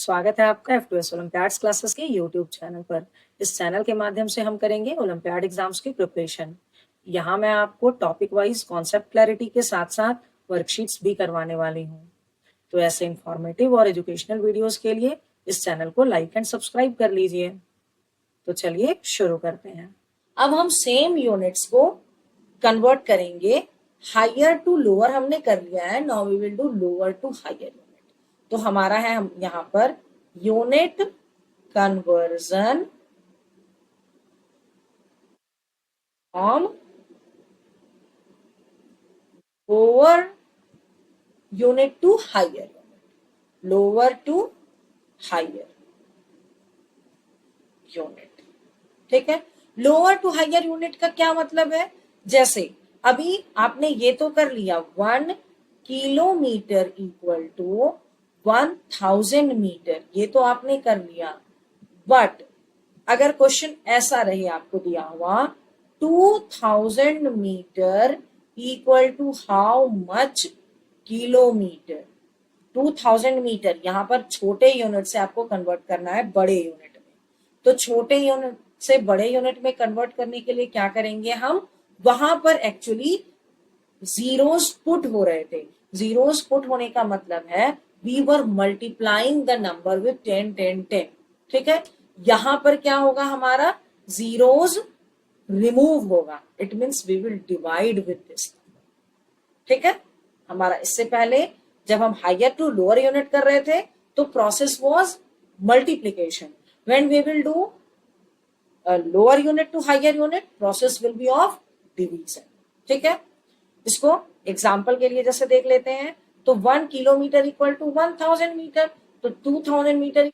स्वागत है आपका F2S ओलंपियाड्स क्लासेस के यूट्यूब चैनल पर। इस चैनल के माध्यम से हम करेंगे ओलंपियाड एग्जाम्स की प्रिपरेशन। यहाँ मैं आपको टॉपिक वाइज कॉन्सेप्ट क्लैरिटी के साथ साथ वर्कशीट्स भी करवाने वाली हूँ। तो ऐसे इंफॉर्मेटिव और एजुकेशनल वीडियोस के लिए इस चैनल को लाइक एंड सब्सक्राइब कर लीजिए। तो चलिए शुरू करते हैं। अब हम सेम यूनिट्स को कन्वर्ट करेंगे। हायर टू लोअर हमने कर लिया है, now we will do lower to higher unit. तो हमारा है हम यहाँ पर unit conversion from lower unit to higher unit, lower to higher unit. ठीक है, लोअर टू हायर यूनिट का क्या मतलब है? जैसे अभी आपने ये तो कर लिया 1 किलोमीटर इक्वल टू 1000 मीटर, ये तो आपने कर लिया। बट अगर क्वेश्चन ऐसा रहे आपको दिया हुआ 2000 metre equal to how much kilometre, 2000 metre यहाँ पर छोटे यूनिट से आपको कन्वर्ट करना है बड़े यूनिट में। तो छोटे यूनिट से बड़े यूनिट में कन्वर्ट करने के लिए क्या करेंगे हम, वहां पर एक्चुअली जीरोस पुट हो रहे थे। जीरोस पुट होने का मतलब है we were multiplying the number with 10 10 10। ठीक है, यहां पर क्या होगा, हमारा जीरोस रिमूव होगा। It means we will divide with this number. ठीक है, हमारा इससे पहले जब हम हायर टू लोअर यूनिट कर रहे थे तो process was multiplication. When we will do lower unit to higher unit, process will be of division. ठीक है, इसको एग्जाम्पल के लिए जैसे देख लेते हैं। तो 1 किलोमीटर इक्वल टू 1000 मीटर, तो 2000 मीटर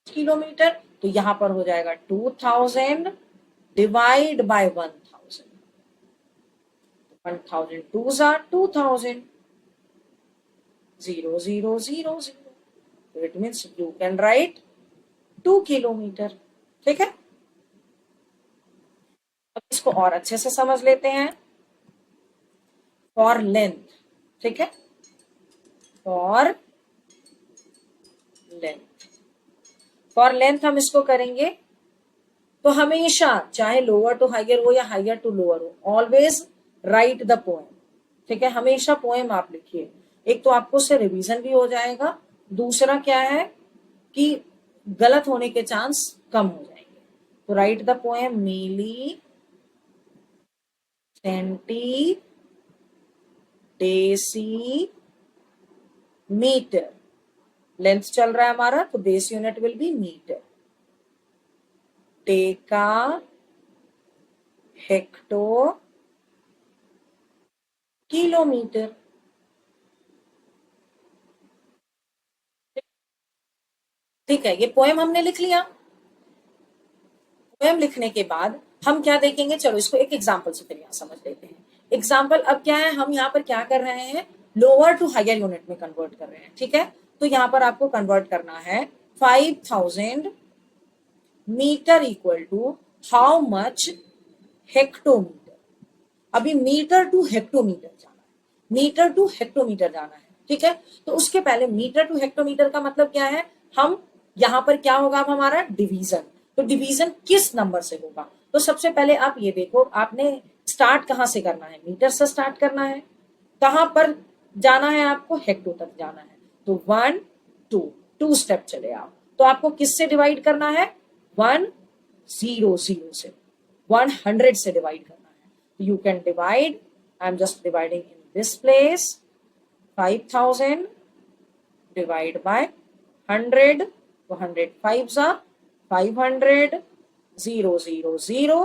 किलोमीटर, तो यहां पर हो जाएगा 2000 divide by 1000। 1000 2s are 2000, 0 0 0 0, so it means you can write 2 kilometre. ठीक है, अब इसको और अच्छे से समझ लेते हैं। फॉर लेंथ, ठीक है, फॉर लेंथ, फॉर लेंथ हम इसको करेंगे तो हमेशा चाहे लोअर टू हायर हो या हायर टू लोअर हो, ऑलवेज राइट द पोएम। ठीक है, हमेशा पोएम आप लिखिए। एक तो आपको उससे रिवीजन भी हो जाएगा, दूसरा क्या है कि गलत होने के चांस कम हो जाएंगे। तो write the poem milli centi deci metre. Length चल रहा है हमारा तो base unit will be metre. Deca hecto kilometre. ठीक है, ये पोएम हमने लिख लिया। पोएम लिखने के बाद हम क्या देखेंगे, चलो इसको एक एग्जांपल से फिर यहां समझ लेते हैं। एग्जांपल अब क्या है, हम यहाँ पर क्या कर रहे हैं, लोअर टू हायर यूनिट में कन्वर्ट कर रहे हैं। ठीक है, तो यहाँ पर आपको कन्वर्ट करना है 5000 metre equal to how much hectometre. अभी मीटर टू हेक्टोमीटर जाना है, मीटर टू हेक्टोमीटर जाना है। ठीक है, तो उसके पहले मीटर टू हेक्टोमीटर का मतलब क्या है, हम यहां पर क्या होगा अब हमारा डिवीजन। तो डिवीजन किस नंबर से होगा, तो सबसे पहले आप ये देखो, आपने स्टार्ट कहां से करना है, मीटर से स्टार्ट करना है। कहां पर जाना है आपको, हेक्टो तक जाना है। तो 1 2 2 स्टेप चले आप, तो आपको किससे डिवाइड करना है, 100 से 100 से डिवाइड करना है। You can divide, I'm just dividing in this place, 5000 divide by 100, तो 100 5s are 500, 0 0 0,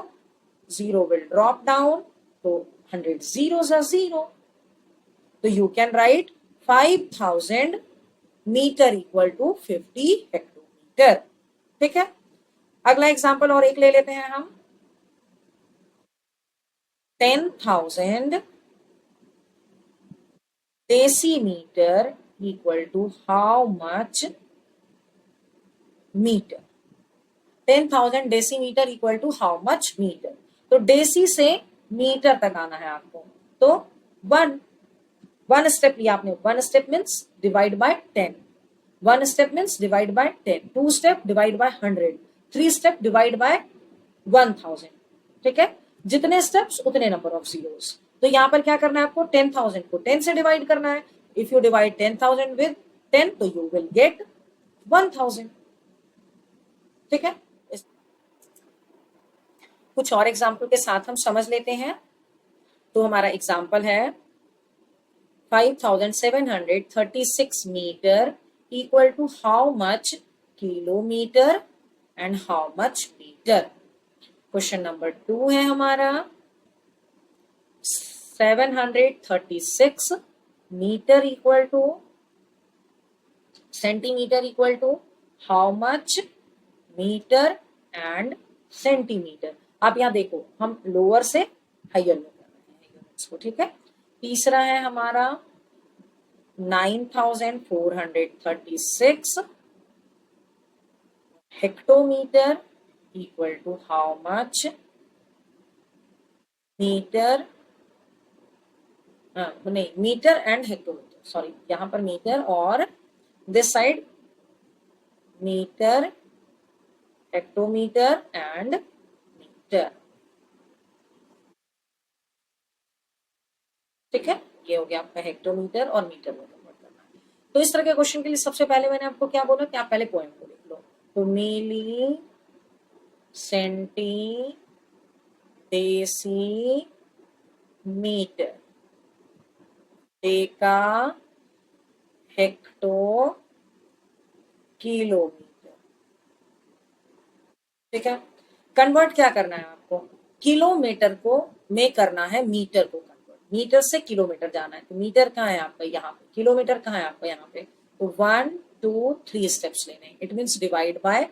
0 will drop down, तो 100 zeros are 0, तो you can write 5000 metre equal to 50 hectometre. ठीक है, अगला एग्जांपल और एक ले लेते हैं हम। 10,000 decimeter equal to how much meter? 10,000 decimetre equal to how much metre. तो डेसी से मीटर तक आना है आपको, तो 1 स्टेप लिया आपने। 1 step means divide by 10, 1 step means divide by 10, 2 step divide by 100, 3 step divide by 1000. ठीक है, जितने स्टेप्स उतने नंबर ऑफ जीरोस. तो यहां पर क्या करना है आपको, 10,000 को 10 से डिवाइड करना है. इफ यू डिवाइड 10,000 विद 10 तो यू विल गेट 1000. ठीक है, कुछ और एग्जाम्पल के साथ हम समझ लेते हैं. तो हमारा एग्जाम्पल है 5736 metre equal to how much kilometre and how much metre. Question number 2 है हमारा 736 metre equal to centimetre equal to how much metre and centimetre. आप यहां देखो, हम लोअर से हायर में कर रहे हैं यूनिट्स को. ठीक है, तीसरा है हमारा 9436 hectometre equal to how much metre, नहीं मीटर एंड हेक्टोमीटर, सॉरी यहां पर मीटर और this side metre, hectometre and metre. ठीक है, ये हो गया आपका हेक्टोमीटर और मीटर में कन्वर्ट करना है. तो इस तरह के क्वेश्चन के लिए सबसे पहले मैंने आपको क्या बोला कि आप पहले पोएम को लिख लो. तो milli centi deci metre deka hecto kilometre. ठीक है, कन्वर्ट क्या करना है आपको, किलोमीटर को में करना है मीटर को कन्वर्ट. मीटर से किलोमीटर जाना है. तो मीटर कहाँ है आपका यहाँ पे, किलोमीटर कहाँ है आपका यहाँ पे. तो 1 2 3 स्टेप्स लेने हैं. It means divide by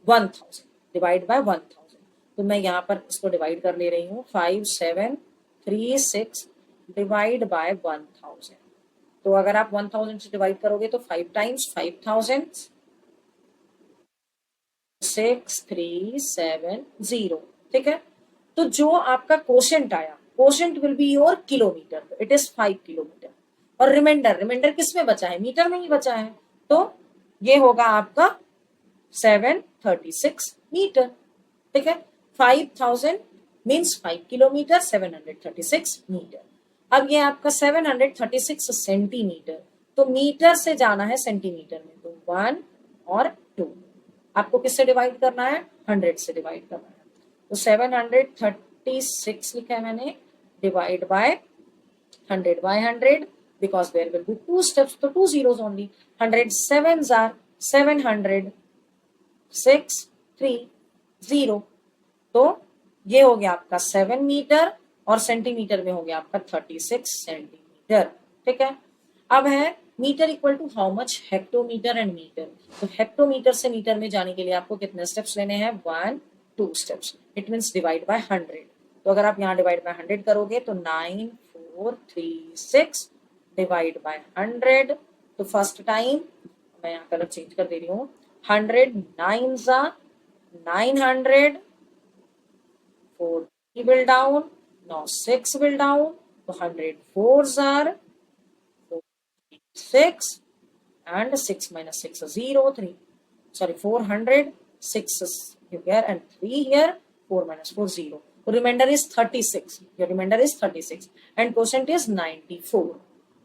1000, divide by 1000. तो मैं यहाँ पर इसको डिवाइड कर ले रही हूँ. 5736 डिवाइड बाय 1000. तो अगर आप 1000 से डिवाइड करोगे तो 5 टाइम्स 5000, 6370. ठीक है, तो जो आपका कोशेंट आया, quotient will be your kilometre, it is 5 kilometre. और रिमाइंडर किस में बचा है, मीटर में ही बचा है. तो ये होगा आपका 736 मीटर. ठीक है, 5000 मीन्स 5 किलोमीटर, 736 मीटर. अब ये आपका 736 सेंटीमीटर. तो मीटर से जाना है सेंटीमीटर में. तो 1 और 2 आपको किससे डिवाइड करना है, 100 से डिवाइड करना है. तो 736 लिखा है मैंने, divide by 100 by 100 because there will be 2 steps. तो 2 zeros ओनली. 100 sevens are 700, 630. तो ये हो गया आपका 7 मीटर और सेंटीमीटर में हो गया आपका 36 सेंटीमीटर. ठीक है, अब है metre equal to how much hectometre and metre. तो हेक्टोमीटर से मीटर में जाने के लिए आपको कितने स्टेप्स लेने हैं, 1 2 steps. It means divide by 100. तो अगर आप यहाँ डिवाइड बाय 100 करोगे तो 9436 डिवाइड बाय 100. तो फर्स्ट टाइम मैं यहाँ कलर चेंज कर दे रही हूँ. 100 9s are 900, 4 will down, now 6 will down. So 100 4s are 46 and 6 minus 6 is 0, 3. Sorry, 400, 6 is here and 3 here, 4 minus 4 0. So remainder is 36. Your remainder is 36 and quotient is 94.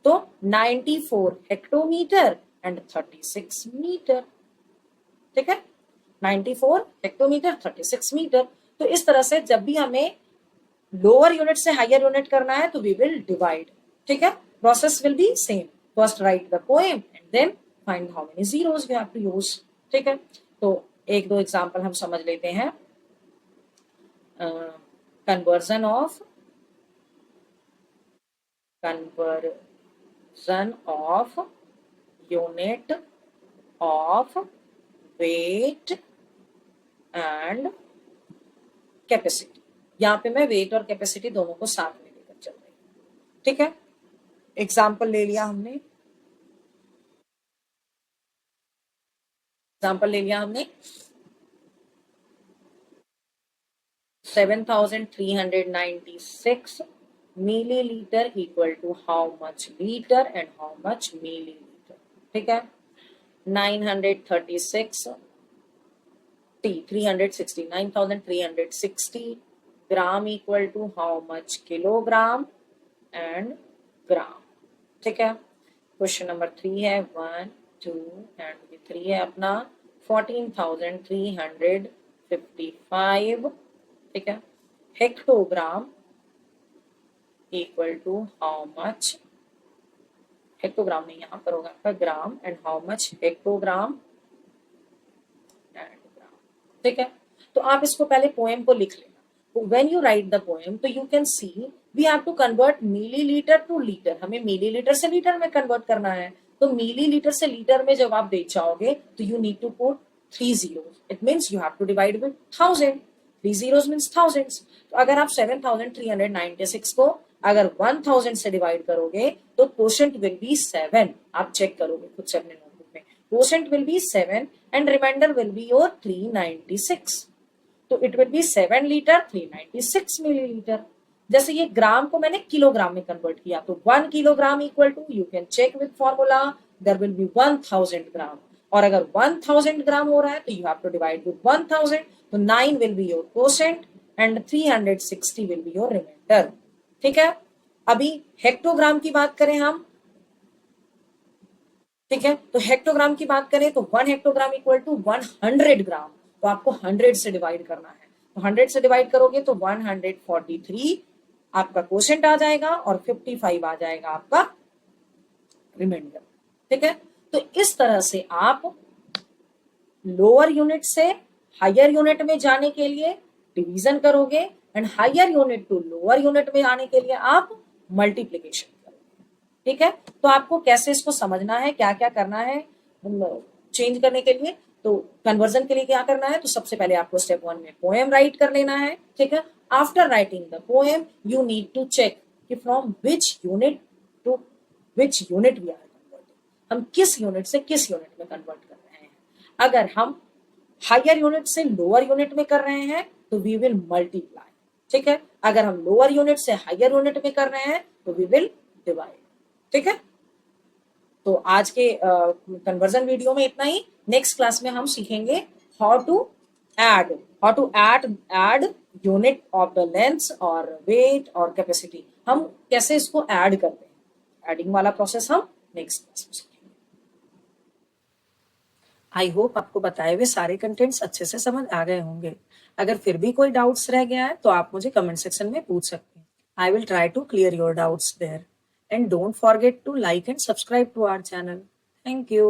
So 94 hectometre and 36 metre. ठीक है, 94 hectometre 36 metre. तो इस तरह से जब भी हमें lower unit से हायर यूनिट करना है तो वी विल डिवाइड. ठीक है, process will be same. First write the poem and then find how many zeros we have to use. ठीक है, तो एक दो एग्जांपल हम समझ लेते हैं. Conversion of unit of weight and capacity. यहाँ पे मैं वेट और कैपेसिटी दोनों को साथ में लेकर चल रही हूँ. ठीक है, एग्जाम्पल ले लिया हमने. 7396 milliliter equal to how much liter and how much milliliter. ठीक है, 936 T 360 9360 gram equal to how much kilogram and gram. ठीक है, क्वेश्चन नंबर 3 है 1 2 एंड 3 है अपना 14,355। ठीक है, hectogram equal to how much, hectogram नहीं यहाँ पर होगा आपका gram, and how much hectogram and gram. ठीक है, तो आप इसको पहले पोएम को लिख लेना। When you write the poem तो you can see we have to convert millilitre to litre, हमें मिलीलीटर से लीटर में कन्वर्ट करना है। तो मिलीलीटर से लीटर में जब आप देख जाओगे तो you need to put 3 zeros, it means you have to divide with 1000, 3 zeros means thousands। तो अगर आप 7396 को अगर 1000 से डिवाइड करोगे तो क्वोशंट विल बी 7। आप चेक करोगे खुद से अपने नोटबुक में, quotient will be 7 and remainder will be your 396। तो it will be 7 litre 396 millilitre. जैसे ये ग्राम को मैंने किलोग्राम में कन्वर्ट किया तो 1 kilogram equal to, you can check with formula, there will be 1000 gram. और अगर 1000 ग्राम हो रहा है तो you have to divide with 1000, तो 9 will be your quotient and 360 will be your remainder. ठीक है, अभी हेक्टोग्राम की बात करें हम। ठीक है, तो हेक्टोग्राम की बात करें तो 1 हेक्टोग्राम इक्वल टू 100 ग्राम। तो आपको 100 से डिवाइड करना है, तो 100 से डिवाइड करोगे तो 143 आपका क्वोशंट आ जाएगा और 55 आ जाएगा आपका रिमाइंडर। ठीक है, तो इस तरह से आप लोअर यूनिट से हायर यूनिट में जाने के लिए डिवीजन करोगे and higher unit to lower unit में आने के लिए आप मल्टीप्लीकेशन करोगे। ठीक है, तो आपको कैसे इसको समझना है, क्या क्या करना है चेंज करने के लिए, तो कन्वर्जन के लिए क्या करना है, तो सबसे पहले आपको स्टेप 1 में पोएम राइट कर लेना है। ठीक है, after writing the poem you need to check कि from which unit to which unit we are converting, हम किस यूनिट से किस यूनिट में कन्वर्ट कर रहे हैं। अगर हम हायर यूनिट से लोअर यूनिट में कर रहे हैं तो वी विल मल्टीप्लाई। ठीक है, अगर हम लोअर यूनिट से हायर यूनिट में कर रहे हैं तो वी विल डिवाइड। ठीक है, तो आज के कन्वर्जन वीडियो में इतना ही। नेक्स्ट क्लास में हम सीखेंगे how to add unit of the length और वेट और कैपेसिटी, हम कैसे इसको ऐड करते हैं। एडिंग वाला प्रोसेस हम नेक्स्ट क्लास में सीखेंगे। आई होप आपको बताए हुए सारे कंटेंट्स अच्छे से समझ आ गए होंगे। अगर फिर भी कोई डाउट्स रह गया है तो आप मुझे कमेंट सेक्शन में पूछ सकते हैं। I will try to clear your doubts there, and don't forget to like and subscribe to our channel. Thank you.